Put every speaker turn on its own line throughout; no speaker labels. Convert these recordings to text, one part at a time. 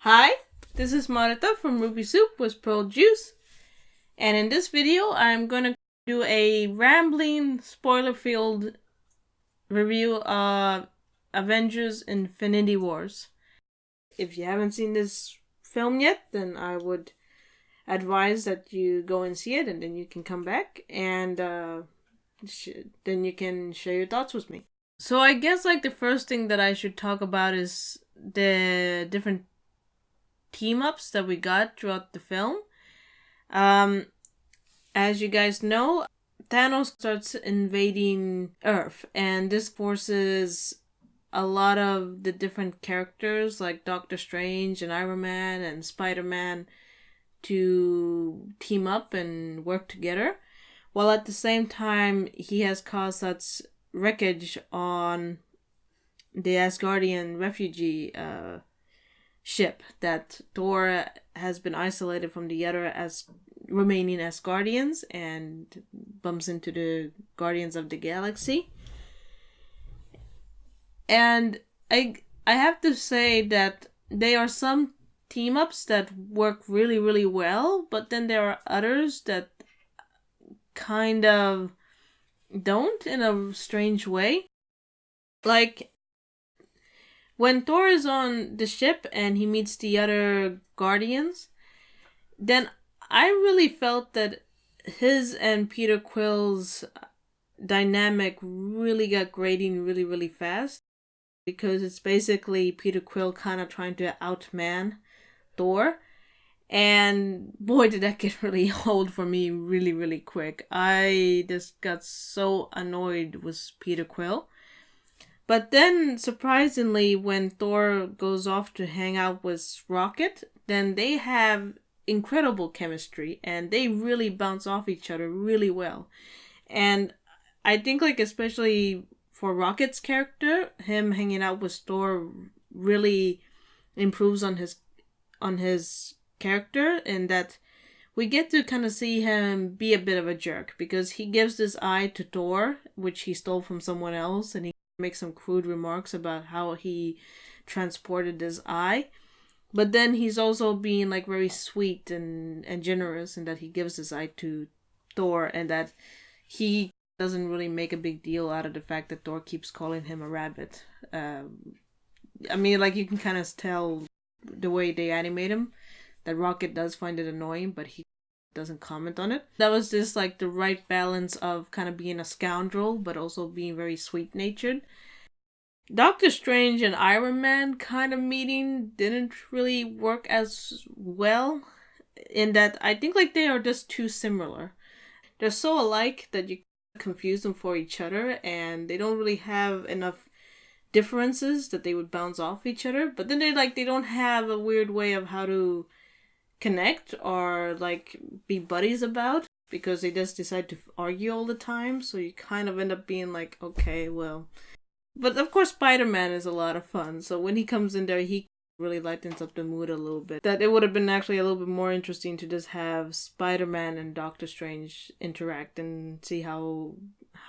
Hi, this is Marita from Ruby Soup with Pearl Juice, and in this video I'm gonna do a rambling, spoiler-filled review of Avengers Infinity Wars. If you haven't seen this film yet, then I would advise that you go and see it, and then you can come back and then you can share your thoughts with me. So I guess the first thing that I should talk about is the different team-ups that we got throughout the film. As you guys know, Thanos starts invading Earth, and this forces a lot of the different characters like Doctor Strange and Iron Man and Spider-Man to team up and work together, while at the same time he has caused such wreckage on the Asgardian refugee ship that Thor has been isolated from the other as remaining Asgardians and bumps into the Guardians of the Galaxy. And I have to say that there are some team ups that work really, really well, but then there are others that kind of don't in a strange way. Like when Thor is on the ship and he meets the other Guardians, then I really felt that his and Peter Quill's dynamic really got grating really, really fast. Because it's basically Peter Quill kind of trying to outman Thor. And boy, did that get really old for me really, really quick. I just got so annoyed with Peter Quill. But then, surprisingly, when Thor goes off to hang out with Rocket, then they have incredible chemistry and they really bounce off each other really well. And I think, especially for Rocket's character, him hanging out with Thor really improves on his character, in that we get to kind of see him be a bit of a jerk because he gives this eye to Thor, which he stole from someone else, and he makes some crude remarks about how he transported this eye. But then he's also being very sweet and generous in that he gives his eye to Thor, and that he doesn't really make a big deal out of the fact that Thor keeps calling him a rabbit. I mean, you can kind of tell the way they animate him that Rocket does find it annoying, but he doesn't comment on it. That was just the right balance of kind of being a scoundrel, but also being very sweet-natured. Doctor Strange and Iron Man kind of meeting didn't really work as well, in that I think they are just too similar. They're so alike that you confuse them for each other, and they don't really have enough differences that they would bounce off each other. But then they don't have a weird way of how to connect or be buddies about, because they just decide to argue all the time. So you kind of end up being okay, well. But of course Spider-Man is a lot of fun, so when he comes in there, he really lightens up the mood a little bit. That it would have been actually a little bit more interesting to just have Spider-Man and Doctor Strange interact and see how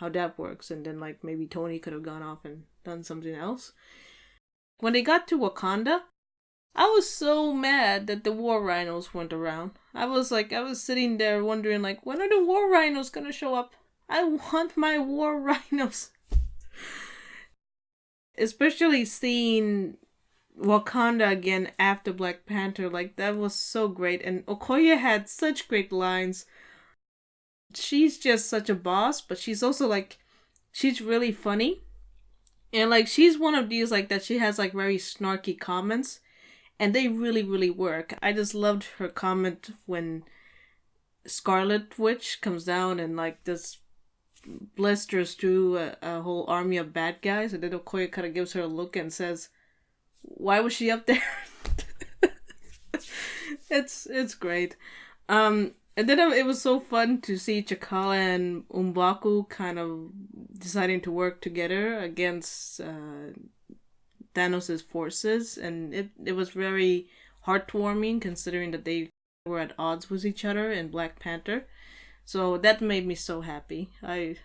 that works, and then maybe Tony could have gone off and done something else. When they got to Wakanda, I was so mad that the war rhinos weren't around. I was sitting there wondering when are the war rhinos gonna show up? I want my war rhinos. Especially seeing Wakanda again after Black Panther, that was so great. And Okoye had such great lines. She's just such a boss, but she's also she's really funny. And she's one of these that she has very snarky comments, and they really, really work. I just loved her comment when Scarlet Witch comes down and this blisters through a whole army of bad guys, and then Okoye kind of gives her a look and says, "Why was she up there?" It's great. And then it was so fun to see T'Challa and M'Baku kind of deciding to work together against Thanos' forces, and it was very heartwarming considering that they were at odds with each other in Black Panther. So that made me so happy. I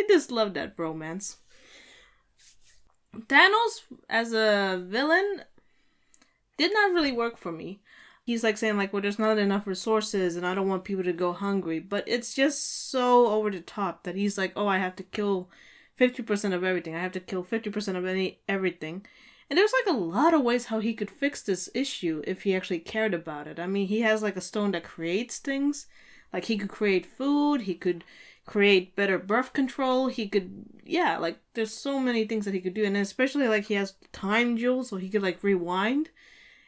just loved that bromance. Thanos as a villain, did not really work for me. He's like saying like, well, there's not enough resources and I don't want people to go hungry. But it's just so over the top that he's like, oh, I have to kill 50% of everything. I have to kill 50% of everything. And there's like a lot of ways how he could fix this issue if he actually cared about it. I mean, he has like a stone that creates things. Like he could create food, he could create better birth control, he could, yeah, like there's so many things that he could do. And especially like he has time jewels, so he could like rewind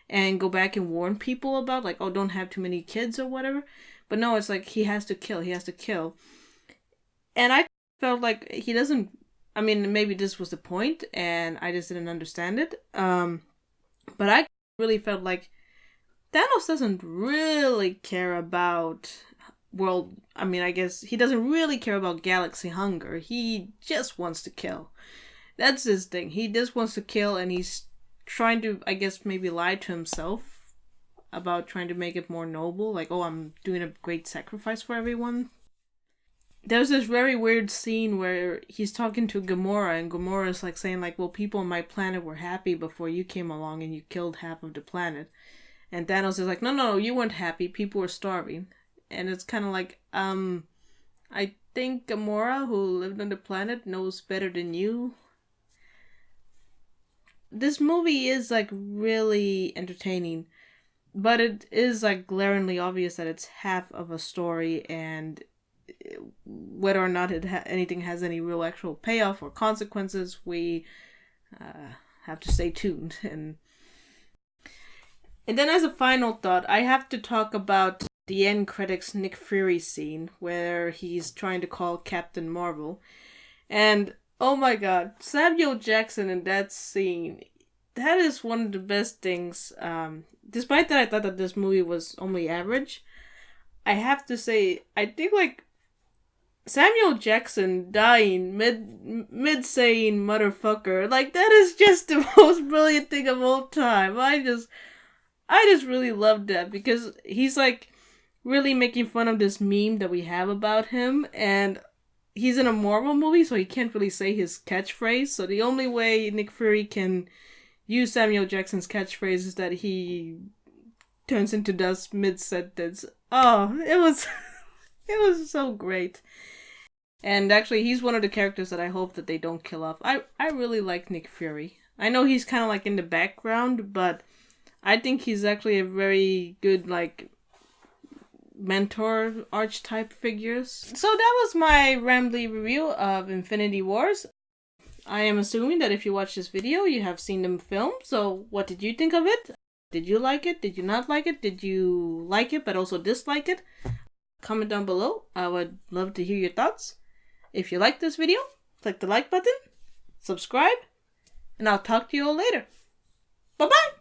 and go back and warn people about like, oh, don't have too many kids or whatever. But no, it's like he has to kill. And I felt like he doesn't, I mean, maybe this was the point and I just didn't understand it. But I really felt like Thanos doesn't really care about I guess he doesn't really care about galaxy hunger. He just wants to kill. That's his thing. He just wants to kill, and he's trying to, I guess, maybe lie to himself about trying to make it more noble. Like, oh, I'm doing a great sacrifice for everyone. There's this very weird scene where he's talking to Gamora, and Gamora's like saying like, well, people on my planet were happy before you came along and you killed half of the planet. And Thanos is like, no, you weren't happy. People were starving. And it's kind of like, I think Gamora, who lived on the planet, knows better than you. This movie is, like, really entertaining. But it is, like, glaringly obvious that it's half of a story. And whether or not anything has any real actual payoff or consequences, we have to stay tuned. And then as a final thought, I have to talk about the end credits Nick Fury scene where he's trying to call Captain Marvel. And oh my god, Samuel Jackson in that scene, that is one of the best things. Despite that I thought that this movie was only average, I have to say, I think like Samuel Jackson dying mid saying motherfucker, like that is just the most brilliant thing of all time. I just really loved that because he's like really making fun of this meme that we have about him, and he's in a Marvel movie, so he can't really say his catchphrase. So the only way Nick Fury can use Samuel Jackson's catchphrase is that he turns into dust mid-sentence. Oh, it was so great. And actually, he's one of the characters that I hope that they don't kill off. I really like Nick Fury. I know he's kind of like in the background, but I think he's actually a very good, like, mentor archetype figures. So that was my rambly review of Infinity Wars. I am assuming that if you watch this video, you have seen them film. So what did you think of it? Did you like it? Did you not like it? Did you like it but also dislike it? Comment down below. I would love to hear your thoughts. If you like this video, click the like button, subscribe, and I'll talk to you all later. Bye-bye!